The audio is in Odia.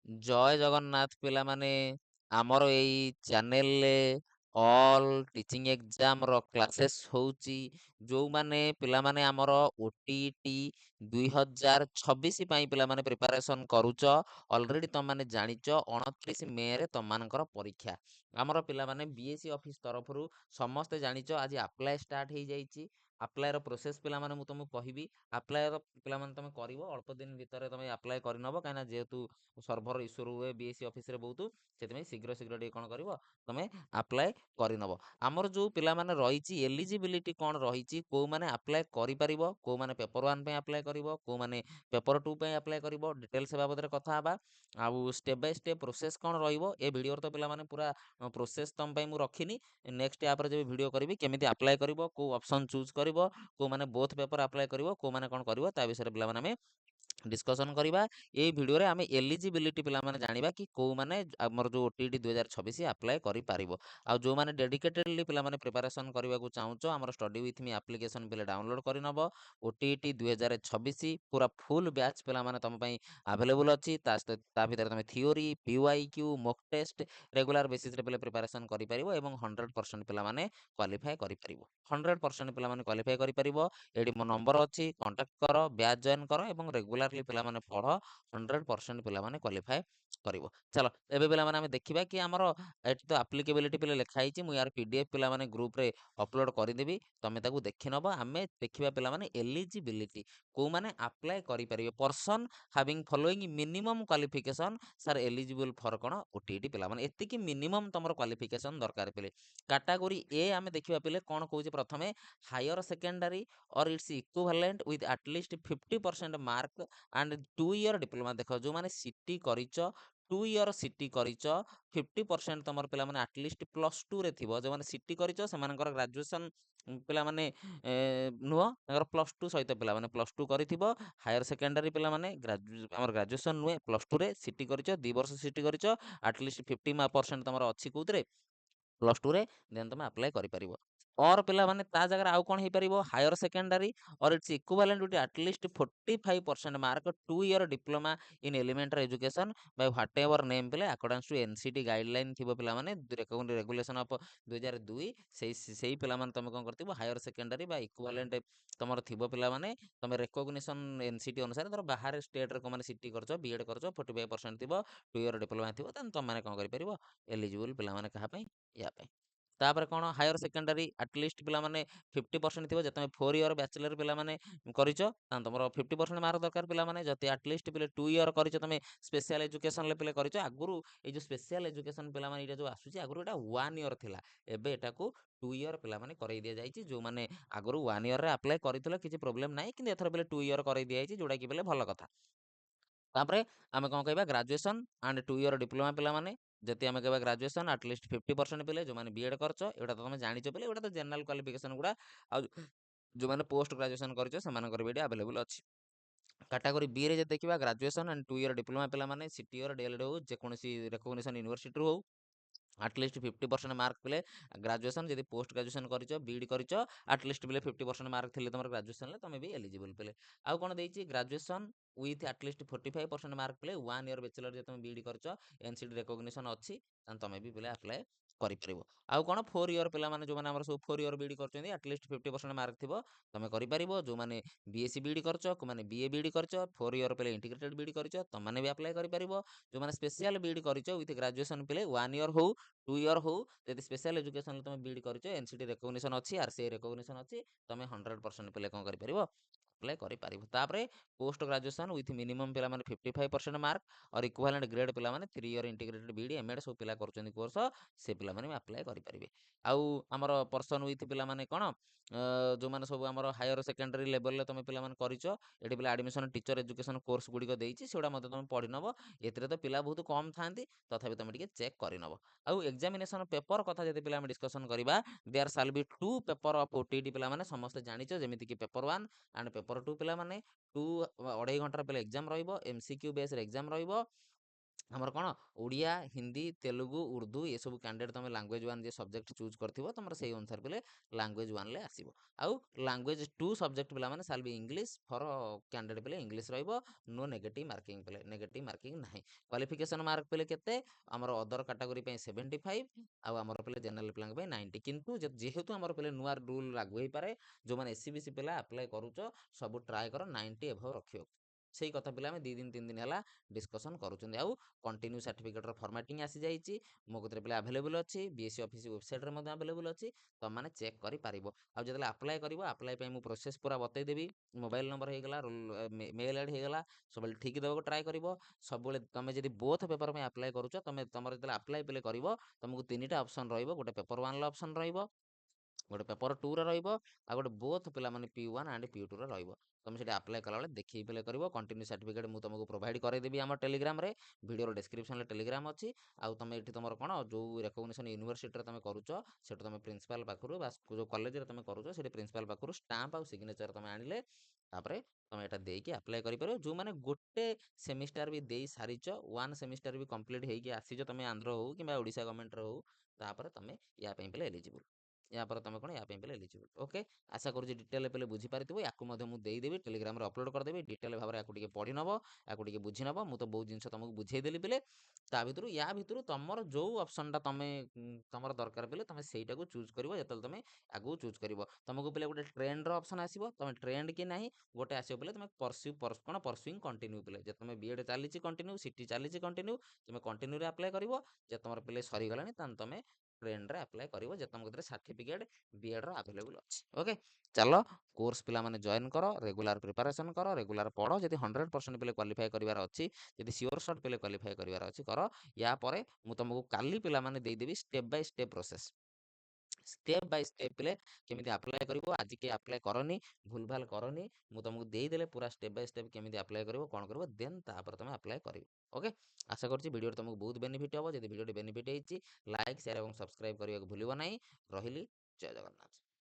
ଜୟ ଜଗନ୍ନାଥ ପିଲାମାନେ, ଆମର ଏଇ ଚ୍ୟାନେଲରେ ଅଲ୍ ଟିଚିଂ ଏକ୍ଜାମର କ୍ଲାସେସ୍ ହେଉଛି। ଯେଉଁମାନେ ପିଲାମାନେ ଆମର OTT 2026 ପାଇଁ ପିଲାମାନେ ପ୍ରିପାରେସନ୍ କରୁଛ, ଅଲରେଡ଼ି ତୁମମାନେ ଜାଣିଛ 29 ମେରେ ତୁମମାନଙ୍କର ପରୀକ୍ଷା। ଆମର ପିଲାମାନେ BSc ଅଫିସ୍ ତରଫରୁ ସମସ୍ତେ ଜାଣିଛ ଆଜି ଆପ୍ଲାଏ ଷ୍ଟାର୍ଟ ହେଇଯାଇଛି। ଆପ୍ଲାଏର ପ୍ରୋସେସ୍ ପିଲାମାନେ ମୁଁ ତୁମକୁ କହିବି। ଆପ୍ଲାଏର ପିଲାମାନେ ତୁମେ କରିବ, ଅଳ୍ପ ଦିନ ଭିତରେ ତୁମେ ଆପ୍ଲାଏ କରିନେବ, କାହିଁକିନା ଯେହେତୁ ସର୍ଭର ଇସ୍ୟୁ ରୁହେ BSc ଅଫିସରେ ବହୁତ, ସେଥିପାଇଁ ଶୀଘ୍ର ଟିକେ କ'ଣ କରିବ ତୁମେ ଆପ୍ଲାଏ କରିନେବ। ଆମର ଯେଉଁ ପିଲାମାନେ ରହିଛି ଏଲିଜିବିଲିଟି କ'ଣ ରହିଛି, କେଉଁମାନେ ଆପ୍ଲାଏ କରିପାରିବ, କେଉଁମାନେ ପେପର 1 ପାଇଁ ଆପ୍ଲାଏ କରିବ, କେଉଁମାନେ ପେପର 2 ପାଇଁ ଆପ୍ଲାଏ କରିବ, ଡିଟେଲ୍ସ ବାବଦରେ କଥା ହେବା। ଆଉ ଷ୍ଟେପ୍ ବାଇ ଷ୍ଟେପ୍ ପ୍ରୋସେସ୍ କ'ଣ ରହିବ ଏ ଭିଡ଼ିଓରେ ତ ପିଲାମାନେ ପୁରା ପ୍ରୋସେସ୍ ତୁମ ପାଇଁ ମୁଁ ରଖିନି। ନେକ୍ସଟ ୟାପରେ ଯେବେ ଭିଡ଼ିଓ କରିବି କେମିତି ଆପ୍ଲାଏ କରିବ, କେଉଁ ଅପସନ୍ ଚୁଜ୍ କରିବ, କେଉଁମାନେ ବୋଥ୍ ପେପର ଆପ୍ଲାଏ କରିବ, କେଉଁମାନେ କ'ଣ କରିବ, ତା ବିଷୟରେ ପିଲାମାନେ ଆମେ ডিসকସନ୍ କରିବା। এই ଭିଡ଼ିଓରେ ଆମେ ଏଲିଜିବିଲିଟି ପିଲାମାନେ ଜାଣିବା କି କେଉଁମାନେ ଆମର ଯେଉଁ OTT 2026 ଆପ୍ଲାଏ କରିପାରିବ। ଆଉ ଯେଉଁମାନେ ଡେଡିକେଟେଡ଼ଲି ପିଲାମାନେ ପ୍ରିପାରେସନ୍ କରିବାକୁ ଚାହୁଁଛ, ଆମର ଷ୍ଟଡି ୱିଥ୍ ମି ଆପ୍ଲିକେସନ୍ ପିଲେ ଡାଉନଲୋଡ଼ କରିନେବ। OTT 2026 ପୁରା ଫୁଲ୍ ବ୍ୟାଚ୍ ପିଲାମାନେ ତୁମ ପାଇଁ ଆଭେଲେବୁଲ୍ ଅଛି। ତା ଭିତରେ ତୁମେ theory, PYQ, mock test regular ବେସିସ୍ରେ ପିଲେ ପ୍ରିପାରେସନ୍ କରିପାରିବ ଏବଂ 100% ପିଲାମାନେ କ୍ୱାଲିଫାଏ କରିପାରିବ। 100% ପିଲାମାନେ କ୍ୱାଲିଫାଏ କରିପାରିବ। ଏଠି ମୋ ନମ୍ବର ଅଛି, କଣ୍ଟାକ୍ଟ କର, ବ୍ୟାଚ୍ ଜଏନ୍ କର ଏବଂ ରେଗୁଲାରଲି ପିଲାମାନେ ପଢ଼। 100% ପିଲାମାନେ କ୍ୱାଲିଫାଏ କରିବ। ଚାଲ ଏବେ ପିଲାମାନେ ଆମେ ଦେଖିବା କି ଆମର ଏଠି ତ ଆପ୍ଲିକେବିଲିଟି ପିଲା ଲେଖା ହେଇଛି। ମୁଁ ୟାର PDF ପିଲାମାନେ ଗ୍ରୁପରେ ଅପଲୋଡ଼ କରିଦେବି, ତୁମେ ତାକୁ ଦେଖିନେବ। ଆମେ ଦେଖିବା ପିଲାମାନେ ଏଲିଜିବିଲିଟି, କେଉଁମାନେ ଆପ୍ଲାଏ କରିପାରିବେ। Person having following minimum qualification sir eligible for କ'ଣ OTT ପିଲାମାନେ, ଏତିକି ମିନିମମ୍ ତୁମର କ୍ୱାଲିଫିକେସନ୍ ଦରକାର ପିଲେ। କାଟାଗୋରୀ A ଆମେ ଦେଖିବା ପିଲେ କ'ଣ କହୁଛି ପ୍ରଥମେ, higher secondary or its equivalent with at least 50% mark and 2 year diploma। ଦେଖ ଯେଉଁମାନେ ସିଟି କରିଛ, 2 year ସିଟି କରିଛ, 50% ତୁମର ପିଲାମାନେ ଆଟଲିଷ୍ଟ +2ରେ ଥିବ। ଯେଉଁମାନେ ସିଟି କରିଛ ସେମାନଙ୍କର ଗ୍ରାଜୁଏସନ୍ ପିଲାମାନେ ନୁହଁ, ତାଙ୍କର +2 ସହିତ ପିଲାମାନେ +2 କରିଥିବ। ହାୟର ସେକେଣ୍ଡାରୀ ପିଲାମାନେ ଆମର ଗ୍ରାଜୁଏସନ୍ ନୁହେଁ, +2ରେ ସିଟି କରିଛ, 2 ବର୍ଷ ସିଟି କରିଛ, ଆଟଲିଷ୍ଟ 50% ତୁମର ଅଛି କେଉଁଥିରେ, +2ରେ, ଦେନ୍ ତୁମେ ଆପ୍ଲାଏ କରିପାରିବ। ଅର୍ ପିଲାମାନେ ତା ଜାଗାରେ ଆଉ କ'ଣ ହେଇପାରିବ, higher secondary or its equivalent with at least 45% mark, 2 year diploma in elementary education by whatever name ପିଲେ ଆକର୍ଡାନ୍ସ ଟୁ NCT ଗାଇଡ଼ଲାଇନ୍ ଥିବ ପିଲାମାନେ, ରେଗୁଲେସନ୍ ଅଫ୍ 2002। ସେଇ ପିଲାମାନେ ତୁମେ କ'ଣ କରିଥିବ, ହାୟର ସେକେଣ୍ଡାରୀ ବା ଇକ୍ୱାଲେଣ୍ଟ ତୁମର ଥିବ ପିଲାମାନେ। ତୁମେ ରେକଗ୍ନିସନ୍ NCT ଅନୁସାରେ ଧର ବାହାରେ ଷ୍ଟେଟ୍ରେ କେଉଁମାନେ ସିଟି କରିଛ, BEd କରିଛ, 45% ଥିବ, 2 year ଡିପ୍ଲୋମା ଥିବ, ଦେନ୍ ତୁମମାନେ କ'ଣ କରିପାରିବ, ଏଲିଜିବୁଲ୍ ପିଲାମାନେ କାହା ପାଇଁ, ୟା ପାଇଁ। ତାପରେ କ'ଣ, ହାୟର ସେକେଣ୍ଡାରୀ ଆଟଲିଷ୍ଟ ପିଲାମାନେ 50% ଥିବ। ଯଦି ତୁମେ 4 year ବ୍ୟାଚଲର ପିଲାମାନେ କରିଛ, ତାହେଲେ ତୁମର 50% ମାର୍କ ଦରକାର ପିଲାମାନେ। ଯଦି ଆଟଲିଷ୍ଟ ପିଲେ 2 year କରିଛ, ତୁମେ ସ୍ପେଶାଲ ଏଜୁକେସନରେ ପିଲେ କରିଛ। ଆଗରୁ ଏଇ ଯେଉଁ ସ୍ପେଶାଲ ଏଜୁକେସନ୍ ପିଲାମାନେ ଏଇଟା ଯେଉଁ ଆସୁଛି, ଆଗରୁ ଏଇଟା 1 year ଥିଲା, ଏବେ ଏଟାକୁ 2 year ପିଲାମାନେ କରେଇ ଦିଆଯାଇଛି। ଯେଉଁମାନେ ଆଗରୁ 1 yearରେ ଆପ୍ଲାଏ କରିଥିଲେ କିଛି ପ୍ରୋବ୍ଲେମ୍ ନାହିଁ, କିନ୍ତୁ ଏଥର ପିଲେ 2 year କରେଇ ଦିଆଯାଇଛି, ଯେଉଁଟାକି ପିଲେ ଭଲ କଥା। ତାପରେ ଆମେ କ'ଣ କହିବା, ଗ୍ରାଜୁଏସନ୍ ଆଣ୍ଡ 2 year ଡିପ୍ଲୋମା ପିଲାମାନେ। ଯଦି ଆମେ କହିବା ଗ୍ରାଜୁଏସନ୍ ଆଟଲିଷ୍ଟ 50% ପିଲେ ଯେଉଁମାନେ BEd କରିଛ, ଏଗୁଡ଼ା ତ ତୁମେ ଜାଣିଛ ପିଲେ, ଏଗୁଡ଼ା ତ ଜେନେରାଲ କ୍ୱାଲିଫିକେସନ୍ ଗୁଡ଼ା। ଆଉ ଯେଉଁମାନେ ପୋଷ୍ଟ ଗ୍ରାଜୁଏସନ୍ କରିଛ ସେମାନଙ୍କର ବି ଏଠି ଆଭେଲେବୁଲ୍ ଅଛି। କାଟାଗୋରୀ Bରେ ଯଦି ଦେଖିବା, ଗ୍ରାଜୁଏସନ୍ ଆଣ୍ଡ 2 year ଡିପ୍ଲୋମା ପିଲାମାନେ, ସିଟି ଅର୍ DLED ହେଉ, ଯେକୌଣସି ରେକଗ୍ନିସନ୍ ୟୁନିଭର୍ସିଟିରୁ ହେଉ, ଆଟଲିଷ୍ଟ 50% ମାର୍କ ପିଲେ ଗ୍ରାଜୁଏସନ୍। ଯଦି ପୋଷ୍ଟ ଗ୍ରାଜୁଏସନ୍ କରିଛ, BEd କରିଛ, ଆଟଲିଷ୍ଟ ପିଲେ 50% ମାର୍କ ଥିଲେ ତୁମର ଗ୍ରାଜୁଏସନ୍ରେ, ତୁମେ ବି ଏଲିଜିବୁଲ୍ ପିଲେ। ଆଉ କ'ଣ ଦେଇଛି, ଗ୍ରାଜୁଏସନ୍ ୱିଥ୍ ଆଟଲିଷ୍ଟ 45% ମାର୍କ ପିଲେ 1 year ବ୍ୟାଚଲର ଯଦି ତୁମେ BEd କରିଛ, NCT ରେକଗ୍ନିସନ୍ ଅଛି, ତାହେଲେ ତୁମେ ବି ପିଲେ ଆପ୍ଲାଏ କରିପାରିବ। ଆଉ କ'ଣ, 4 year ପିଲାମାନେ ଯେଉଁମାନେ ଆମର ସବୁ 4 year BEd କରିଛନ୍ତି, ଆଟଲିଷ୍ଟ 50% ମାର୍କ ଥିବ, ତୁମେ କରିପାରିବ। ଯେଉଁମାନେ BSc BEd କରିଛ, କେଉଁମାନେ BA BEd କରିଛ, 4 year ପିଲେ ଇଣ୍ଟିଗ୍ରେଟେଡ୍ BEd କରିଛ, ତୁମମାନେ ବି ଆପ୍ଲାଏ କରିପାରିବ। ଯେଉଁମାନେ ସ୍ପେଶାଲ BEd କରିଛ ୱିଥ୍ ଗ୍ରାଜୁଏସନ୍ ପିଲେ 1 year ହଉ 2 year ହଉ, ଯଦି ସ୍ପେଶାଲ ଏଜୁକେସନ୍ରେ ତୁମେ BEd କରିଛ, NCT ରେକଗ୍ନିସନ୍ ଅଛି, RCI ରେକଗ୍ନିସନ୍ ଅଛି, ତୁମେ 100% ପିଲେ କ'ଣ କରିପାରିବ, ଆପ୍ଲାଏ କରିପାରିବ। ତାପରେ ପୋଷ୍ଟ ଗ୍ରାଜୁଏସନ୍ ୱିଥ୍ ମିନିମମ୍ ପିଲାମାନେ 55% ମାର୍କ ଅର୍ ଇକ୍ୱାଲେଣ୍ଟ ଗ୍ରେଡ୍ ପିଲାମାନେ 3 year ଇଣ୍ଟିଗ୍ରେଟେଡ୍ BEd MAD ସବୁ ପିଲା କରୁଛନ୍ତି କୋର୍ସ, ସେ ପିଲାମାନେ ବି ଆପ୍ଲାଏ କରିପାରିବେ। ଆଉ ଆମର ପର୍ସନ୍ ୱିଥ୍ ପିଲାମାନେ କ'ଣ, ଯେଉଁମାନେ ସବୁ ଆମର ହାୟର ସେକେଣ୍ଡାରୀ ଲେଭେଲରେ ତୁମେ ପିଲାମାନେ କରିଛ, ଏଠି ପିଲା ଆଡ଼ମିସନ୍ ଟିଚର୍ ଏଜୁକେସନ୍ କୋର୍ସ ଗୁଡ଼ିକ ଦେଇଛି, ସେଗୁଡ଼ା ମଧ୍ୟ ତୁମେ ପଢ଼ିନେବ। ଏଥିରେ ତ ପିଲା ବହୁତ କମ୍ ଥାନ୍ତି, ତଥାପି ତୁମେ ଟିକେ ଚେକ୍ କରିନେବ। ଆଉ ଏକ୍ଜାମିନେସନ୍ ପେପର କଥା ଯଦି ପିଲା ଆମେ ଡିସ୍କସନ୍ କରିବା, there shall be 2 paper of OTT ପିଲାମାନେ ସମସ୍ତେ ଜାଣିଛ, ଯେମିତିକି ପେପର 1 ଆଣ୍ଡ ପେପର 2 ପିଲାମାନେ। 2 2.5 ଘଣ୍ଟାର ପିଲା ଏକ୍ଜାମ୍ ରହିବ, MCQ ବେସ୍ରେ ଏକ୍ଜାମ୍ ରହିବ। ଆମର କ'ଣ ଓଡ଼ିଆ, ହିନ୍ଦୀ, ତେଲୁଗୁ, ଉର୍ଦ୍ଦୁ ଏସବୁ କ୍ୟାଣ୍ଡିଡେଟ୍ ତୁମେ ଲାଙ୍ଗୁଏଜ୍ ୱାନ୍ ଯେ ସବଜେକ୍ଟ ଚୁଜ୍ କରିଥିବ ତୁମର ସେଇ ଅନୁସାରେ ପିଲେ ଲାଙ୍ଗୁଏଜ୍ ୱାନ୍ରେ ଆସିବ। ଆଉ ଲାଙ୍ଗୁଏଜ୍ 2 ସବଜେକ୍ଟ ପିଲାମାନେ ସାଲ୍ ବି ଇଂଲିଶ ଫର୍ କ୍ୟାଣ୍ଡିଡେଟ୍ ପିଲେ ଇଂଲିଶ ରହିବ। ନୋ ନେଗେଟିଭ୍ ମାର୍କିଂ ପିଲେ, ନେଗେଟିଭ୍ ମାର୍କିଂ ନାହିଁ। କ୍ୱାଲିଫିକେସନ୍ ମାର୍କ ପିଲେ କେତେ? ଆମର ଅଦର କାଟାଗୋରୀ ପାଇଁ 75 ଆଉ ଆମର ପିଲେ ଜେନେରାଲ ପିଲାଙ୍କ ପାଇଁ 90। କିନ୍ତୁ ଯେହେତୁ ଆମର ପିଲେ ନୂଆ ରୁଲ୍ ଲାଗୁ ହେଇପାରେ, ଯେଉଁମାନେ ଏସ୍ ସି ବି ସି ପିଲା ଆପ୍ଲାଏ କରୁଛ ସବୁ ଟ୍ରାଏ କର 90 ଏଭବ ରଖିବାକୁ। ସେଇ କଥା ପିଲା ଆମେ 2 ଦିନ 3 ଦିନ ହେଲା ଡିସ୍କସନ୍ କରୁଛନ୍ତି। ଆଉ କଣ୍ଟିନ୍ୟୁ ସାର୍ଟିଫିକେଟ୍ର ଫର୍ମାଟିଂ ଆସିଯାଇଛି, ମୋ କତିରେ ପିଲା ଆଭେଲେବୁଲ୍ ଅଛି, ବିଏସ୍ସି ଅଫିସ୍ ୱେବସାଇଟ୍ରେ ମଧ୍ୟ ଆଭେଲେବୁଲ୍ ଅଛି, ତୁମମାନେ ଚେକ୍ କରିପାରିବ। ଆଉ ଯେତେବେଳେ ଆପ୍ଲାଏ କରିବ, ଆପ୍ଲାଏ ପାଇଁ ମୁଁ ପ୍ରୋସେସ୍ ପୁରା ବତେଇଦେବି। ମୋବାଇଲ୍ ନମ୍ବର ହେଇଗଲା, ମେଲ୍ ଆଇଡି ହେଇଗଲା, ସବୁବେଳେ ଠିକ୍ ଦେବାକୁ ଟ୍ରାଏ କରିବ। ସବୁବେଳେ ତୁମେ ଯଦି ବୋଥ୍ ପେପର୍ ପାଇଁ ଆପ୍ଲାଏ କରୁଛ, ତୁମର ଯେତେବେଳେ ଆପ୍ଲାଏ ପିଲେ କରିବ, ତୁମକୁ 3ଟା ଅପସନ୍ ରହିବ। ଗୋଟେ ପେପର୍ 1ର ଅପସନ୍ ରହିବ, ଗୋଟେ ପେପର୍ 2ର ରହିବ, ଆଉ ଗୋଟେ ବୋଥ୍ ପିଲାମାନେ P1 ଆଣ୍ଡ P2ର ରହିବ। ତୁମେ ସେଠି ଆପ୍ଲାଏ କଲାବେଳେ ଦେଖିକି ପିଲେ କରିବ। କଣ୍ଟିନ୍ୟୁ ସାର୍ଟିଫିକେଟ୍ ମୁଁ ତୁମକୁ ପ୍ରୋଭାଇଡ଼ କରାଇଦେବି ଆମ ଟେଲିଗ୍ରାମରେ, ଭିଡ଼ିଓର ଡେସ୍କ୍ରିପସନ୍ରେ ଟେଲିଗ୍ରାମ ଅଛି। ଆଉ ତୁମେ ଏଠି ତୁମର କ'ଣ ଯେଉଁ ରେକଗ୍ନିସନ୍ ୟୁନିଭର୍ସିଟିରେ ତୁମେ କରୁଛ, ସେଠୁ ତୁମେ ପ୍ରିନ୍ସିପାଲ୍ ପାଖରୁ ବା ଯେଉଁ କଲେଜରେ ତୁମେ କରୁଛ, ସେଠି ପ୍ରିନ୍ସିପାଲ୍ ପାଖରୁ ଷ୍ଟାମ୍ପ ଆଉ ସିଗ୍ନେଚର୍ ତୁମେ ଆଣିଲେ ତାପରେ ତୁମେ ଏଇଟା ଦେଇକି ଆପ୍ଲାଏ କରିପାରିବ। ଯେଉଁମାନେ ଗୋଟେ ସେମିଷ୍ଟାର ବି ଦେଇ ସାରିଛ, 1 ସେମିଷ୍ଟାର ବି କମ୍ପ୍ଲିଟ୍ ହେଇକି ଆସିଛ, ତୁମେ ଆନ୍ଧ୍ର ହଉ କିମ୍ବା ଓଡ଼ିଶା ଗଭର୍ଣ୍ଣମେଣ୍ଟର ହଉ, ତାପରେ ତୁମେ ୟା ପାଇଁ ପିଲେ ଏଲିଜିବୁଲ୍। ୟା ପରେ ତୁମେ କ'ଣ ୟା ପାଇଁ ପିଲେ ଏଲିଜିବୁଲ୍। ଓକେ, ଆଶା କରୁଛି ଡିଟେଲ୍ ପିଲେ ବୁଝିପାରିଥିବ। ୟାକୁ ମଧ୍ୟ ମୁଁ ଦେଇଦେବି, ଟେଲିଗ୍ରାମରେ ଅପଲୋଡ଼ କରିଦେବି। ଡିଟେଲ୍ ଭାବରେ ୟାକୁ ଟିକେ ପଢ଼ି ନେବ, ୟାକୁ ଟିକେ ବୁଝି ନେବ। ମୁଁ ତ ବହୁତ ଜିନିଷ ତୁମକୁ ବୁଝେଇଦେଲି ପିଲେ। ତା ଭିତରୁ ୟା ଭିତରୁ ତୁମର ଯେଉଁ ଅପସନ୍ଟା ତୁମର ଦରକାର ପିଲେ ତୁମେ ସେଇଟାକୁ ଚୁଜ୍ କରିବ। ଯେତେବେଳେ ତୁମେ ଆଗକୁ ଚୁଜ୍ କରିବ, ତୁମକୁ ପିଲେ ଗୋଟେ ଟ୍ରେଣ୍ଡର ଅପସନ୍ ଆସିବ। ତୁମେ ଟ୍ରେଣ୍ଡ କି ନାହିଁ ଗୋଟେ ଆସିବ ପିଲେ ତୁମେ ପରସ୍ୟୁଇଂ କଣ୍ଟିନ୍ୟୁ ପିଲେ। ଯେ ତୁମେ ବିଏଡ୍ ଚାଲିଛି କଣ୍ଟିନ୍ୟୁ, ସିଟି ଚାଲିଛି କଣ୍ଟିନ୍ୟୁ, ତୁମେ କଣ୍ଟିନ୍ୟୁରେ ଆପ୍ଲାଏ କରିବ। ଯେ ତୁମର ପିଲେ ସରିଗଲାଣି ତାହେଲେ ତୁମେ ଟ୍ରେଣ୍ଡରେ ଆପ୍ଲାଏ କରିବ, ଯେ ତୁମ କତିରେ ସାର୍ଟିଫିକେଟ୍ ବିଏଡ୍ର ଆଭେଲେବୁଲ୍ ଅଛି। ଓକେ, ଚାଲ କୋର୍ସ ପିଲାମାନେ ଜଏନ୍ କର, ରେଗୁଲାର ପ୍ରିପାରେସନ୍ କର, ରେଗୁଲାର ପଢ଼। ଯଦି 100% ପିଲେ କ୍ୱାଲିଫାଏ କରିବାର ଅଛି, ଯଦି ସିଓର ସଟ୍ ପିଲେ କ୍ୱାଲିଫାଏ କରିବାର ଅଛି, କର। ୟା ପରେ ମୁଁ ତୁମକୁ କାଲି ପିଲାମାନେ ଦେଇଦେବି step by step process. Step by step ପିଲେ କେମିତି ଆପ୍ଲାଏ କରିବ। ଆଜି କିଏ ଆପ୍ଲାଏ କରନି, ଭୁଲଭାଲ କରନି। ମୁଁ ତୁମକୁ ଦେଇଦେଲେ ପୁରା ଷ୍ଟେପ୍ ବାଇ ଷ୍ଟେପ୍ କେମିତି ଆପ୍ଲାଏ କରିବ, କ'ଣ କରିବ, ଦେନ୍ ତାପରେ ତୁମେ ଆପ୍ଲାଏ କରିବ। ଓକେ, ଆଶା କରୁଛି ଭିଡ଼ିଓରେ ତୁମକୁ ବହୁତ ବେନିଫିଟ୍ ହେବ। ଯଦି ଭିଡ଼ିଓଟି ବେନିଫିଟ୍ ହେଇଛି, ଲାଇକ୍, ସେୟାର ଏବଂ ସବସ୍କ୍ରାଇବ୍ କରିବାକୁ ଭୁଲିବ ନାହିଁ। ରହିଲି, ଜୟ ଜଗନ୍ନାଥ।